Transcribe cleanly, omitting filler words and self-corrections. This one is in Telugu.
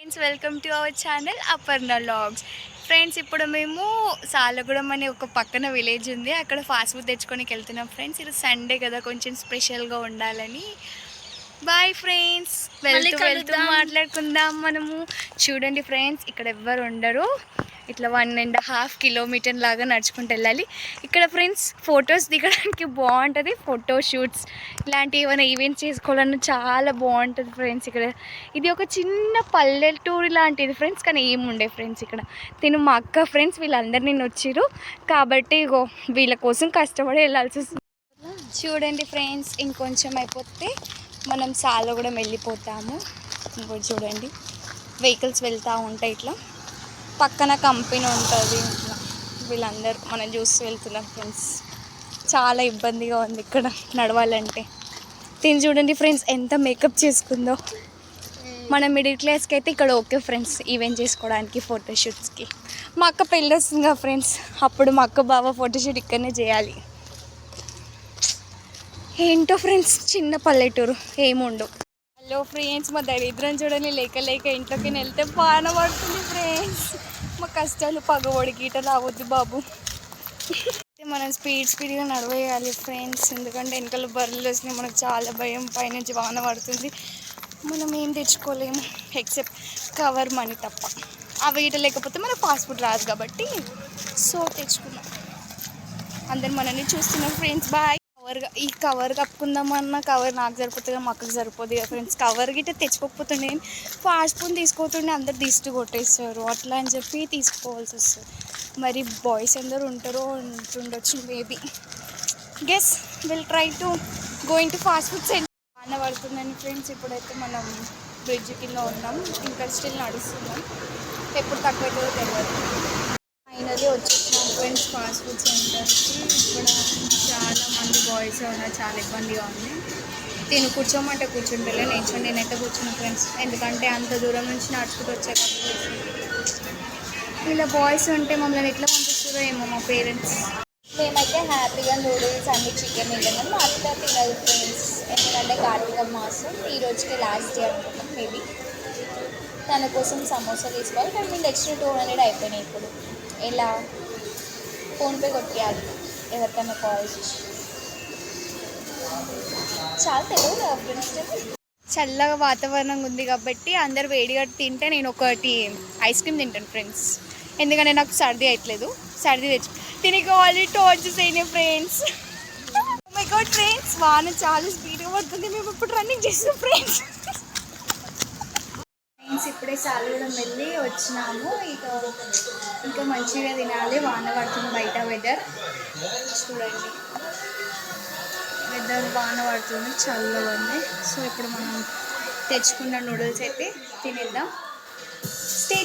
Friends welcome to our channel Aparna vlogs. Friends ఇప్పుడు మేము సాలగూడెం అనే ఒక పక్కన విలేజ్ ఉంది, అక్కడ ఫాస్ట్ ఫుడ్ తెచ్చుకోనికి వెళ్తున్నాం. ఫ్రెండ్స్ ఇది సండే కదా, కొంచెం స్పెషల్గా ఉండాలని. బాయ్ ఫ్రెండ్స్, వెళ్తూ మాట్లాడుకుందాం మనము. చూడండి ఫ్రెండ్స్, ఇక్కడ ఎవ్వరు ఉండరు. ఇట్లా 1.5 కిలోమీటర్ లాగా నడుచుకుంటూ వెళ్ళాలి. ఇక్కడ ఫ్రెండ్స్ ఫొటోస్ దిగడానికి బాగుంటుంది, ఫోటో షూట్స్ ఇలాంటి ఏమైనా ఈవెంట్స్ చేసుకోవాలన్నా చాలా బాగుంటుంది ఫ్రెండ్స్. ఇక్కడ ఇది ఒక చిన్న పల్లెటూరు లాంటిది ఫ్రెండ్స్, కానీ ఏముండే ఫ్రెండ్స్ ఇక్కడ మా అక్క ఫ్రెండ్స్ వీళ్ళందరూ నిన్న వచ్చిర్రు కాబట్టి ఇగో వీళ్ళ కోసం కష్టపడి వెళ్ళాల్సి వస్తుంది. చూడండి ఫ్రెండ్స్, ఇంకొంచెం అయిపోతే మనం సాలగూడెం వెళ్ళిపోతాము. ఇంకోటి చూడండి, వెహికల్స్ వెళ్తూ ఉంటాయి, ఇట్లా పక్కన కంపెనీ ఉంటుంది. ఇట్లా వీళ్ళందరూ మనం చూస్తూ వెళ్తున్నాం ఫ్రెండ్స్. చాలా ఇబ్బందిగా ఉంది ఇక్కడ నడవాలంటే. చూడండి ఫ్రెండ్స్ ఎంత మేకప్ చేసుకుందో. మన మిడిల్ క్లాస్కి అయితే ఇక్కడ ఓకే ఫ్రెండ్స్, ఈవెంట్ చేసుకోవడానికి ఫోటోషూట్స్కి. మా అక్క పెళ్ళి వస్తుంది కదా ఫ్రెండ్స్, అప్పుడు మా అక్క బావ ఫోటోషూట్ ఇక్కడనే చేయాలి. ఏంటో ఫ్రెండ్స్, చిన్న పల్లెటూరు ఏముండవు. హలో ఫ్రెండ్స్, మా దరిద్రం చూడండి, లేక లేక ఇంట్లోకి వెళ్తే పాన పడుతుంది ఫ్రెండ్స్. మా కష్టాలు పగబడి గీట రావద్దు బాబు. మనం స్పీడ్గా నడవేయాలి ఫ్రెండ్స్, ఎందుకంటే వెనకాల బర్రెలు వచ్చినాయి. మనకు చాలా భయం, పైనుంచి వాన పడుతుంది. మనం ఏం తెచ్చుకోలేము ఎక్సెప్ట్ కవర్ మనీ తప్ప. అవి ఈట లేకపోతే మనకు ఫాస్ట్ ఫుడ్ రాదు కాబట్టి సో తెచ్చుకున్నాం. అందరు మనల్ని చూస్తున్నాం ఫ్రెండ్స్. బాయ్. ఈ కవర్ కప్పుకుందామన్నా కవర్ నాకు సరిపోతుంది, మా అక్కకి సరిపోదు కదా ఫ్రెండ్స్. కవర్ గిట్ట తెచ్చుకోకపోతుండే, ఫాస్ట్ ఫుడ్ తీసుకోతుండే అందరు దిష్టి కొట్టేస్తారు, అట్లా అని చెప్పి తీసుకోవాల్సి వస్తుంది. మరి బాయ్స్ అందరూ ఉంటారో ఉంటుండొచ్చు maybe, guess will try to going to fast food centre. వాన పడుతుందని ఫ్రెండ్స్, ఇప్పుడైతే మనం బ్రిడ్జ్ కింద ఉన్నాం, ఇంకా స్టిల్ నడుస్తున్నాం. ఎప్పుడు తక్కువ అవుతుందో తెలియదు. ఫైనల్లీ వచ్చేసినాం ఫ్రెండ్స్ ఫాస్ట్ ఫుడ్ సెంటర్కి. ఇక్కడ చాలామంది బాయ్స్ ఉన్నారు, చాలా ఇబ్బందిగా ఉంది. కూర్చోమంటే కూర్చుంటలే, నేనైతే కూర్చున్నాను ఫ్రెండ్స్, ఎందుకంటే అంత దూరం నుంచి నడుచుకుంటూ వచ్చాక. ఇలా బాయ్స్ ఉంటే మమ్మల్ని ఎట్లా పంపిస్తారో ఏమో మా పేరెంట్స్. మేమైతే హ్యాపీగా నూడిల్స్ అన్ని చికెన్ తింటాం. మా అత్త తినదు ఫ్రెండ్స్, ఎందుకంటే కార్తీక మాసం ఈ రోజుకి లాస్ట్ డే అనుకుంటాం మేబీ. తన కోసం సమోసా తీసుకోవాలి, కానీ మేము ఎక్స్ట్రా 200 అయిపోయినాయి. ఇప్పుడు ఎలా ఫోన్పే కొట్టేయాలి ఎవరికైనా కాల్ చేసి. చాలా తెలియదు కదా ఫ్రెండ్స్. చల్లగా వాతావరణం ఉంది కాబట్టి అందరు వేడిగా తింటే నేను ఒకటి ఐస్ క్రీమ్ తింటాను ఫ్రెండ్స్, ఎందుకంటే నాకు సర్ది అవ్వట్లేదు. సర్ది తినుకోవాలి టార్చెస్ అయినాయి ఫ్రెండ్స్. మై గాడ్ ఫ్రెండ్స్, వాన చాలా స్పీడ్గా పడుతుంది. మేము ఇప్పుడు రన్నింగ్ చేస్తాం ఫ్రెండ్స్. ఇప్పుడే సాలగూడెం వెళ్ళి వచ్చినాము. ఇంకా మంచిగా తినాలి. వాన పడుతుంది బయట, వెదర్ చూడండి, వెదర్ వాన పడుతుంది, చల్లగా ఉంది. సో ఇప్పుడు మనం తెచ్చుకున్న నూడిల్స్ అయితే తినేద్దాం. స్టే